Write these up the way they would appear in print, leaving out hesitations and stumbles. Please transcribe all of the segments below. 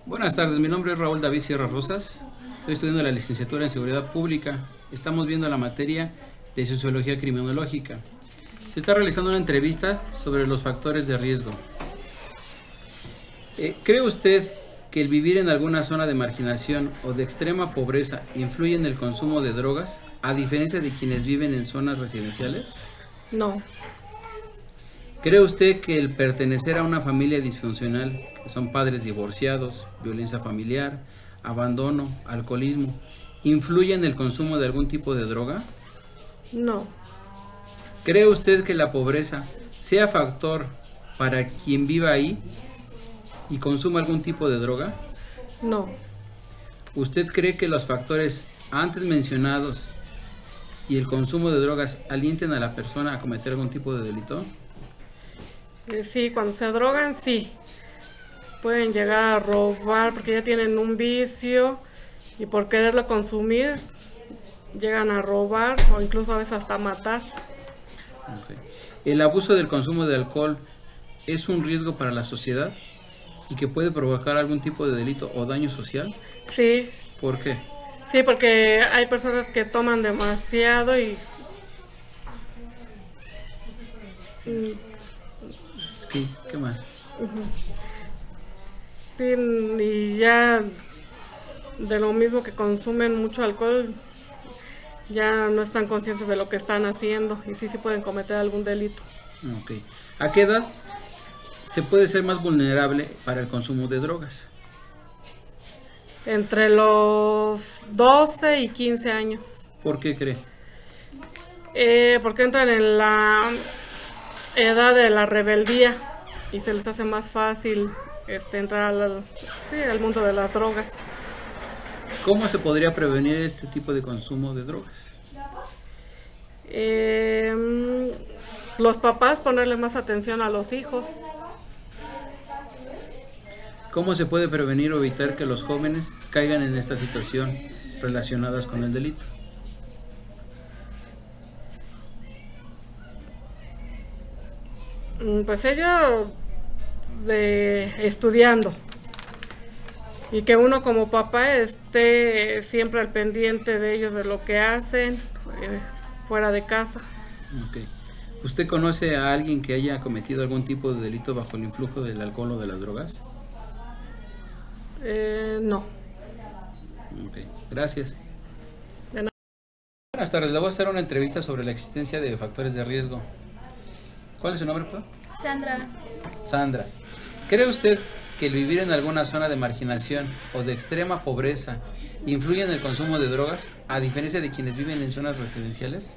Buenas tardes, mi nombre es Raúl David Sierra Rosas. Estoy estudiando la licenciatura en Seguridad Pública. Estamos viendo la materia de Sociología Criminológica. Se está realizando una entrevista sobre los factores de riesgo. ¿Cree usted que el vivir en alguna zona de marginación o de extrema pobreza influye en el consumo de drogas, a diferencia de quienes viven en zonas residenciales? No, ¿Cree usted que el pertenecer a una familia disfuncional, que son padres divorciados, violencia familiar, abandono, alcoholismo, influye en el consumo de algún tipo de droga? no, ¿Cree usted que la pobreza sea factor para quien viva ahí y consuma algún tipo de droga? no. ¿Usted cree que los factores antes mencionados y el consumo de drogas alienten a la persona a cometer algún tipo de delito? Sí, cuando se drogan, sí. Pueden llegar a robar porque ya tienen un vicio y por quererlo consumir llegan a robar o incluso a veces hasta matar. Ok. ¿El abuso del consumo de alcohol es un riesgo para la sociedad y que puede provocar algún tipo de delito o daño social? Sí, ¿Por qué? sí, porque hay personas que toman demasiado y Es que, ¿qué más? sí, y ya de lo mismo que consumen mucho alcohol, ya no están conscientes de lo que están haciendo y sí pueden cometer algún delito. Ok. ¿A qué edad se puede ser más vulnerable para el consumo de drogas? Entre los 12 y 15 años. ¿Por qué cree? Porque entran en la edad de la rebeldía y se les hace más fácil entrar al mundo de las drogas. ¿Cómo se podría prevenir este tipo de consumo de drogas? Los papás ponerle más atención a los hijos. ¿Cómo se puede prevenir o evitar que los jóvenes caigan en esta situación relacionadas con el delito? Pues ellos estudiando y que uno como papá esté siempre al pendiente de ellos, de lo que hacen fuera de casa. Ok. ¿Usted conoce a alguien que haya cometido algún tipo de delito bajo el influjo del alcohol o de las drogas? No. Ok, gracias. De nada. Buenas tardes, le voy a hacer una entrevista sobre la existencia de factores de riesgo. ¿Cuál es su nombre, pues? Sandra, Sandra. ¿Cree usted que el vivir en alguna zona de marginación o de extrema pobreza influye en el consumo de drogas, a diferencia de quienes viven en zonas residenciales?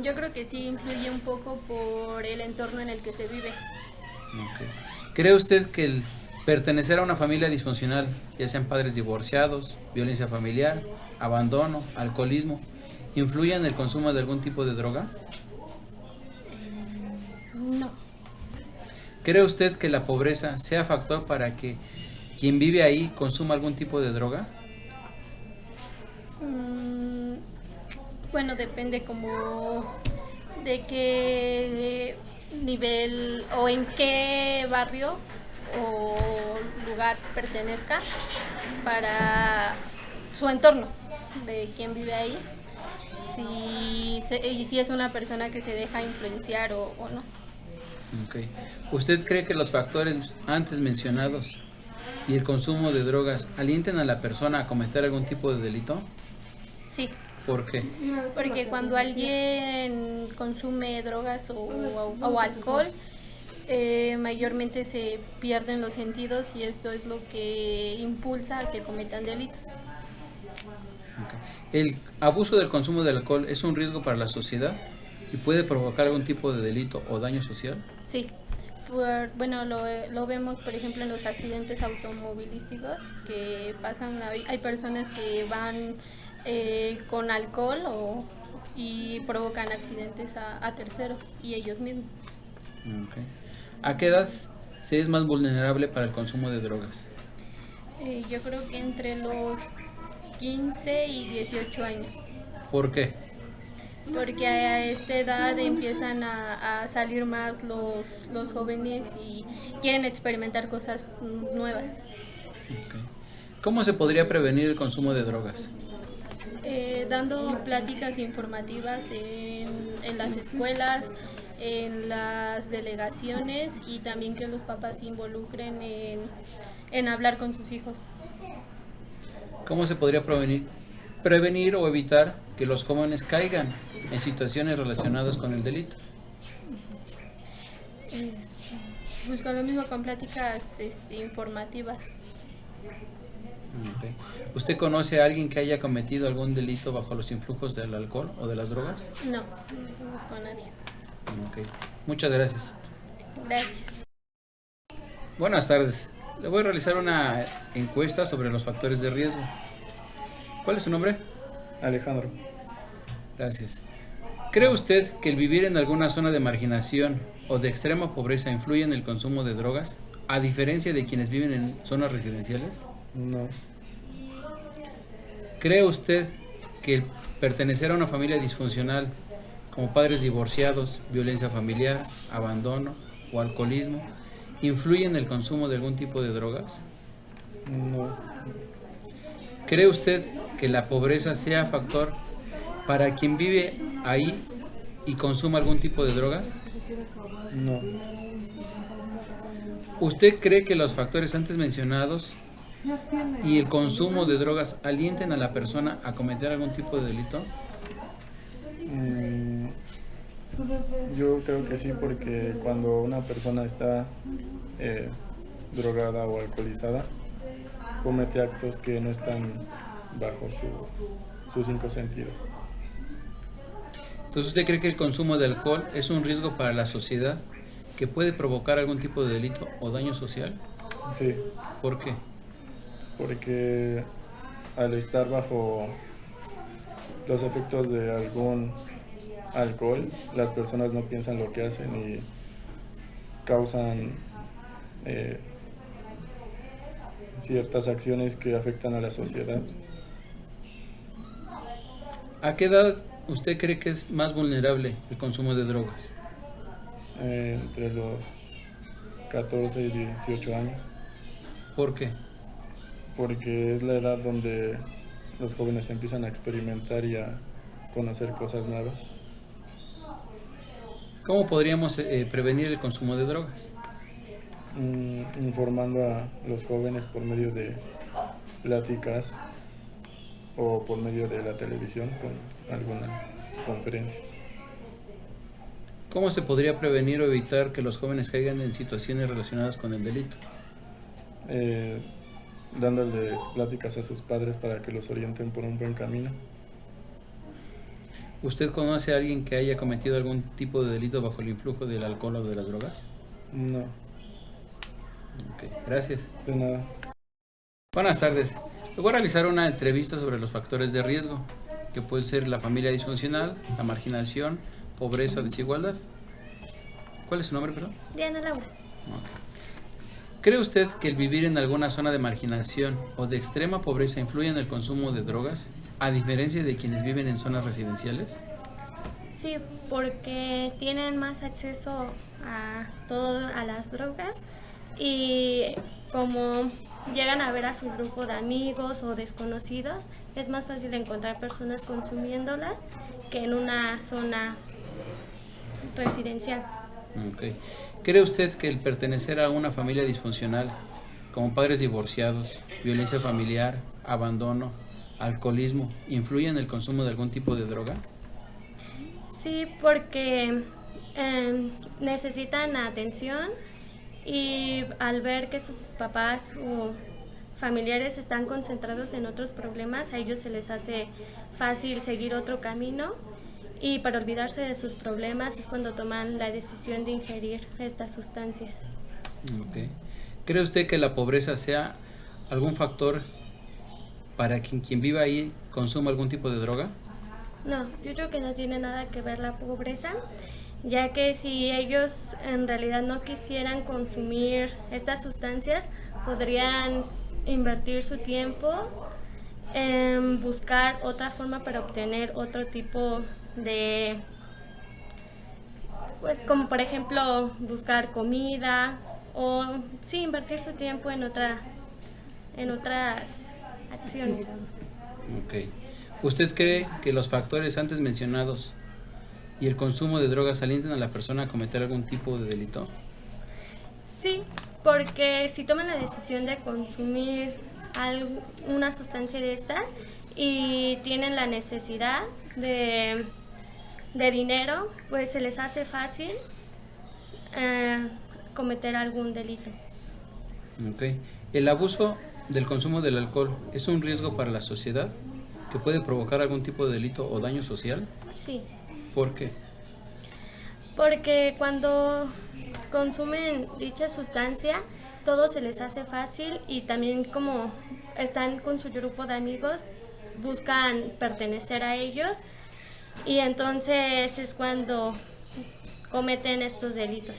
yo creo que sí influye un poco por el entorno en el que se vive. Ok. ¿Cree usted que el pertenecer a una familia disfuncional, ya sean padres divorciados, violencia familiar, abandono, alcoholismo, influye en el consumo de algún tipo de droga? No, ¿Cree usted que la pobreza sea factor para que quien vive ahí consuma algún tipo de droga? mm, bueno, depende como de qué nivel o en qué barrio o lugar pertenezca para su entorno de quien vive ahí, y si es una persona que se deja influenciar o no. Ok. ¿Usted cree que los factores antes mencionados y el consumo de drogas alienten a la persona a cometer algún tipo de delito? Sí, ¿Por qué? porque cuando alguien consume drogas o alcohol, mayormente se pierden los sentidos y esto es lo que impulsa a que cometan delitos. Ok. ¿El abuso del consumo del alcohol es un riesgo para la sociedad y puede provocar algún tipo de delito o daño social? Sí, bueno, lo vemos por ejemplo en los accidentes automovilísticos que pasan, hay personas que van con alcohol y provocan accidentes a terceros y ellos mismos. Ok. ¿A qué edad se es más vulnerable para el consumo de drogas? Yo creo que entre los 15 y 18 años. ¿Por qué? porque a esta edad empiezan a salir más los jóvenes y quieren experimentar cosas nuevas. Ok. ¿Cómo se podría prevenir el consumo de drogas? Dando pláticas informativas en las escuelas, en las delegaciones y también que los papás se involucren en hablar con sus hijos. ¿Cómo se podría prevenir o evitar que los jóvenes caigan en situaciones relacionadas con el delito? Pues con lo mismo, con pláticas informativas. Okay. ¿Usted conoce a alguien que haya cometido algún delito bajo los influjos del alcohol o de las drogas? No, no conozco a nadie. Okay. Muchas gracias. Gracias. Buenas tardes. Le voy a realizar una encuesta sobre los factores de riesgo. ¿Cuál es su nombre? Alejandro. Gracias. ¿Cree usted que el vivir en alguna zona de marginación o de extrema pobreza influye en el consumo de drogas, a diferencia de quienes viven en zonas residenciales? No. ¿Cree usted que el pertenecer a una familia disfuncional, como padres divorciados, violencia familiar, abandono o alcoholismo, influye en el consumo de algún tipo de drogas? No. ¿Cree usted que la pobreza sea factor para quien vive ahí y consuma algún tipo de drogas? No. ¿Usted cree que los factores antes mencionados y el consumo de drogas alienten a la persona a cometer algún tipo de delito? Yo creo que sí, porque cuando una persona está drogada o alcoholizada, comete actos que no están bajo sus 5 sentidos. Entonces, ¿usted cree que el consumo de alcohol es un riesgo para la sociedad que puede provocar algún tipo de delito o daño social? Sí, ¿Por qué? porque al estar bajo los efectos de algún alcohol, las personas no piensan lo que hacen y causan ciertas acciones que afectan a la sociedad. ¿A qué edad usted cree que es más vulnerable el consumo de drogas? Entre los 14 y 18 años, ¿Por qué? porque es la edad donde los jóvenes empiezan a experimentar y a conocer cosas nuevas. ¿Cómo podríamos prevenir el consumo de drogas? Informando a los jóvenes por medio de pláticas o por medio de la televisión con alguna conferencia. ¿Cómo se podría prevenir o evitar que los jóvenes caigan en situaciones relacionadas con el delito? Dándoles pláticas a sus padres para que los orienten por un buen camino. ¿Usted conoce a alguien que haya cometido algún tipo de delito bajo el influjo del alcohol o de las drogas? No, Ok, gracias. de nada. Buenas tardes. Le voy a realizar una entrevista sobre los factores de riesgo, que pueden ser la familia disfuncional, la marginación, pobreza o desigualdad. ¿Cuál es su nombre, perdón? Diana Laura. Ok. ¿Cree usted que el vivir en alguna zona de marginación o de extrema pobreza influye en el consumo de drogas, a diferencia de quienes viven en zonas residenciales? Sí, porque tienen más acceso a las drogas y como llegan a ver a su grupo de amigos o desconocidos, es más fácil encontrar personas consumiéndolas que en una zona residencial. Okay. ¿Cree usted que el pertenecer a una familia disfuncional, como padres divorciados, violencia familiar, abandono, alcoholismo, influye en el consumo de algún tipo de droga? Sí, porque necesitan atención y al ver que sus papás o familiares están concentrados en otros problemas, a ellos se les hace fácil seguir otro camino y para olvidarse de sus problemas es cuando toman la decisión de ingerir estas sustancias. Okay. ¿Cree usted que la pobreza sea algún factor para quien viva ahí consuma algún tipo de droga? No, yo creo que no tiene nada que ver la pobreza, ya que si ellos en realidad no quisieran consumir estas sustancias, podrían invertir su tiempo en buscar otra forma para obtener otro tipo de, pues como por ejemplo buscar comida o sí invertir su tiempo en otras acciones. Ok. ¿Usted cree que los factores antes mencionados y el consumo de drogas alientan a la persona a cometer algún tipo de delito? Sí, porque si toman la decisión de consumir una sustancia de estas y tienen la necesidad de dinero, pues se les hace fácil cometer algún delito. Ok. ¿El abuso del consumo del alcohol es un riesgo para la sociedad que puede provocar algún tipo de delito o daño social? Sí, ¿Por qué? porque cuando consumen dicha sustancia, todo se les hace fácil y también como están con su grupo de amigos, buscan pertenecer a ellos y entonces es cuando cometen estos delitos.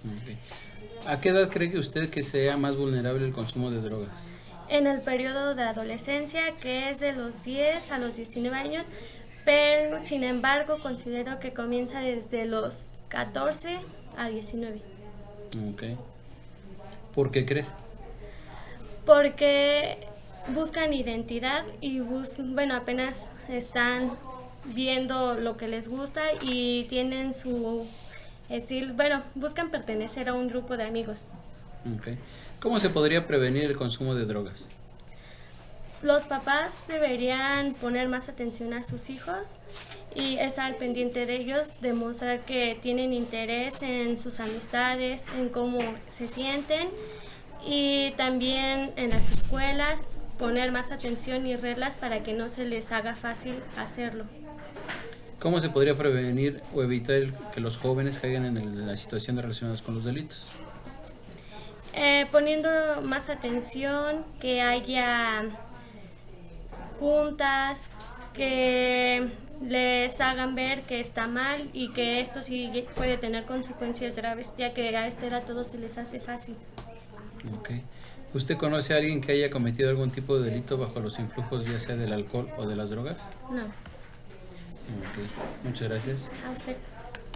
Ok. ¿A qué edad cree que usted que sea más vulnerable el consumo de drogas? En el periodo de adolescencia, que es de los 10 a los 19 años, pero sin embargo considero que comienza desde los 14 a 19. Ok. ¿Por qué crees? Porque buscan identidad y bueno, apenas están viendo lo que les gusta y tienen su estilo, bueno, buscan pertenecer a un grupo de amigos. Ok. ¿Cómo se podría prevenir el consumo de drogas? Los papás deberían poner más atención a sus hijos y estar al pendiente de ellos, demostrar que tienen interés en sus amistades, en cómo se sienten y también en las escuelas poner más atención y reglas para que no se les haga fácil hacerlo. ¿Cómo se podría prevenir o evitar que los jóvenes caigan en la situación relacionadas con los delitos? Poniendo más atención, que haya juntas, que les hagan ver que está mal y que esto sí puede tener consecuencias graves, ya que a esta edad todo se les hace fácil. Ok. ¿Usted conoce a alguien que haya cometido algún tipo de delito bajo los influjos ya sea del alcohol o de las drogas? No, Ok. Muchas gracias. a usted.